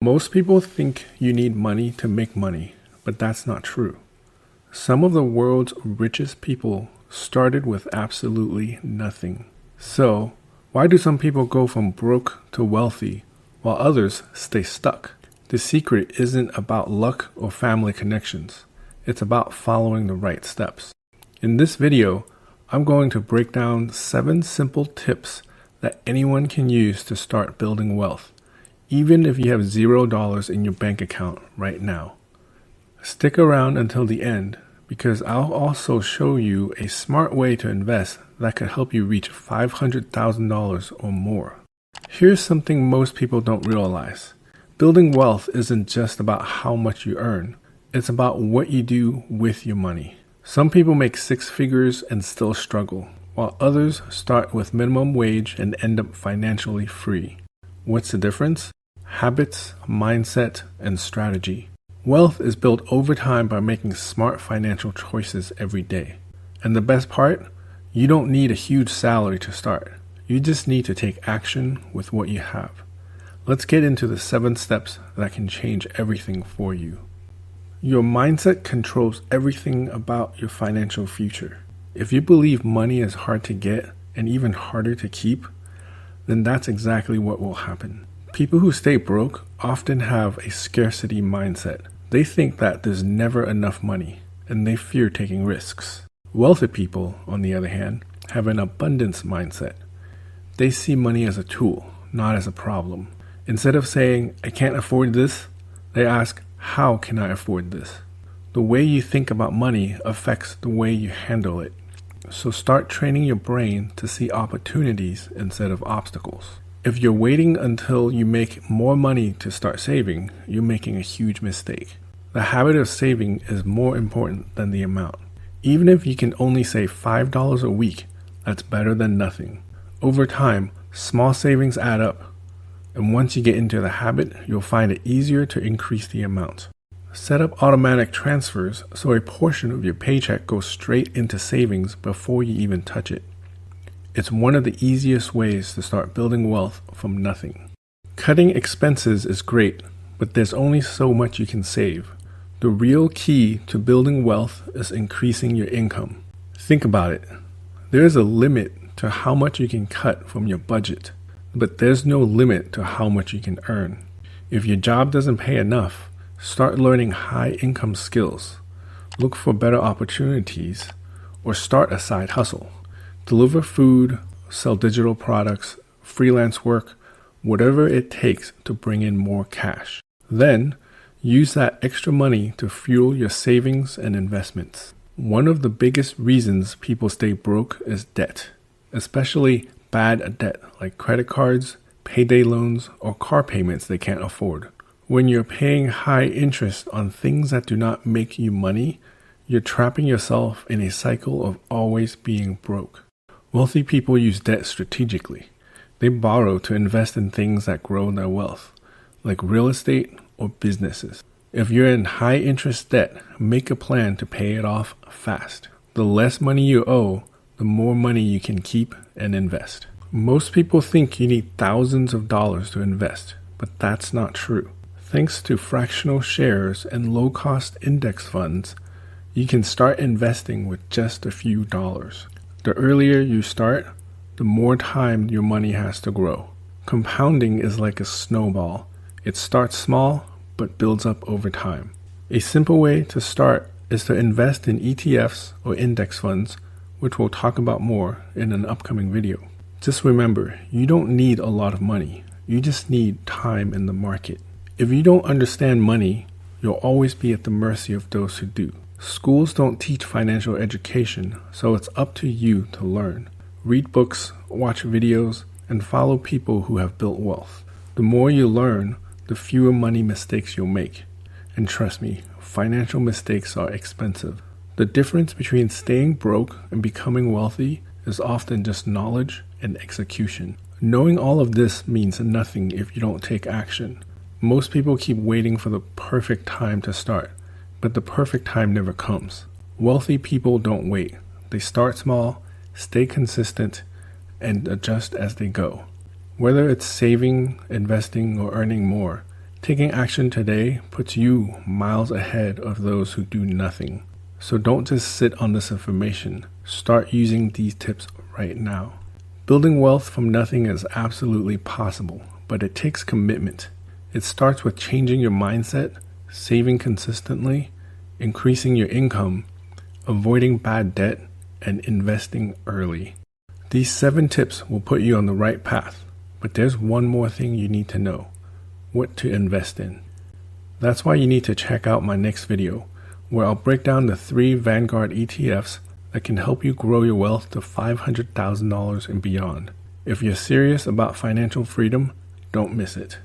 Most people think you need money to make money, but that's not true. Some of the world's richest people started with absolutely nothing. So, why do some people go from broke to wealthy while others stay stuck? The secret isn't about luck or family connections. It's about following the right steps. In this video, I'm going to break down 7 simple tips that anyone can use to start building wealth, even if you have $0 in your bank account right now. Stick around until the end because I'll also show you a smart way to invest that could help you reach $500,000 or more. Here's something most people don't realize. Building wealth isn't just about how much you earn. It's about what you do with your money. Some people make 6 figures and still struggle, while others start with minimum wage and end up financially free. What's the difference? Habits, mindset, and strategy. Wealth is built over time by making smart financial choices every day. And the best part? You don't need a huge salary to start. You just need to take action with what you have. Let's get into the 7 steps that can change everything for you. Your mindset controls everything about your financial future. If you believe money is hard to get and even harder to keep, then that's exactly what will happen. People who stay broke often have a scarcity mindset. They think that there's never enough money, and they fear taking risks. Wealthy people, on the other hand, have an abundance mindset. They see money as a tool, not as a problem. Instead of saying, "I can't afford this," they ask, "How can I afford this?" The way you think about money affects the way you handle it. So start training your brain to see opportunities instead of obstacles. If you're waiting until you make more money to start saving, you're making a huge mistake. The habit of saving is more important than the amount. Even if you can only save $5 a week, that's better than nothing. Over time, small savings add up. And once you get into the habit, you'll find it easier to increase the amount. Set up automatic transfers so a portion of your paycheck goes straight into savings before you even touch it. It's one of the easiest ways to start building wealth from nothing. Cutting expenses is great, but there's only so much you can save. The real key to building wealth is increasing your income. Think about it. There is a limit to how much you can cut from your budget, but there's no limit to how much you can earn. If your job doesn't pay enough, start learning high-income skills. Look for better opportunities, or start a side hustle. Deliver food, sell digital products, freelance work, whatever it takes to bring in more cash. Then, use that extra money to fuel your savings and investments. One of the biggest reasons people stay broke is debt, especially bad debt like credit cards, payday loans, or car payments they can't afford. When you're paying high interest on things that do not make you money, you're trapping yourself in a cycle of always being broke. Wealthy people use debt strategically. They borrow to invest in things that grow their wealth, like real estate or businesses. If you're in high interest debt, make a plan to pay it off fast. The less money you owe, the more money you can keep and invest. Most people think you need thousands of dollars to invest, but that's not true. Thanks to fractional shares and low-cost index funds, you can start investing with just a few dollars. The earlier you start, the more time your money has to grow. Compounding is like a snowball. It starts small, but builds up over time. A simple way to start is to invest in ETFs or index funds, which we'll talk about more in an upcoming video. Just remember, you don't need a lot of money. You just need time in the market. If you don't understand money, you'll always be at the mercy of those who do. Schools don't teach financial education, so it's up to you to learn. Read books, watch videos, and follow people who have built wealth. The more you learn, the fewer money mistakes you'll make. And trust me, financial mistakes are expensive. The difference between staying broke and becoming wealthy is often just knowledge and execution. Knowing all of this means nothing if you don't take action. Most people keep waiting for the perfect time to start, but the perfect time never comes. Wealthy people don't wait. They start small, stay consistent, and adjust as they go. Whether it's saving, investing, or earning more, Taking action today puts you miles ahead of those who do nothing. So don't just sit on this information. Start using these tips right now. Building wealth from nothing is absolutely possible, but it takes commitment. It starts with changing your mindset, saving consistently, increasing your income, avoiding bad debt, and investing early. These 7 tips will put you on the right path, but there's one more thing you need to know: what to invest in. That's why you need to check out my next video, where I'll break down the 3 Vanguard ETFs that can help you grow your wealth to $500,000 and beyond. If you're serious about financial freedom, don't miss it.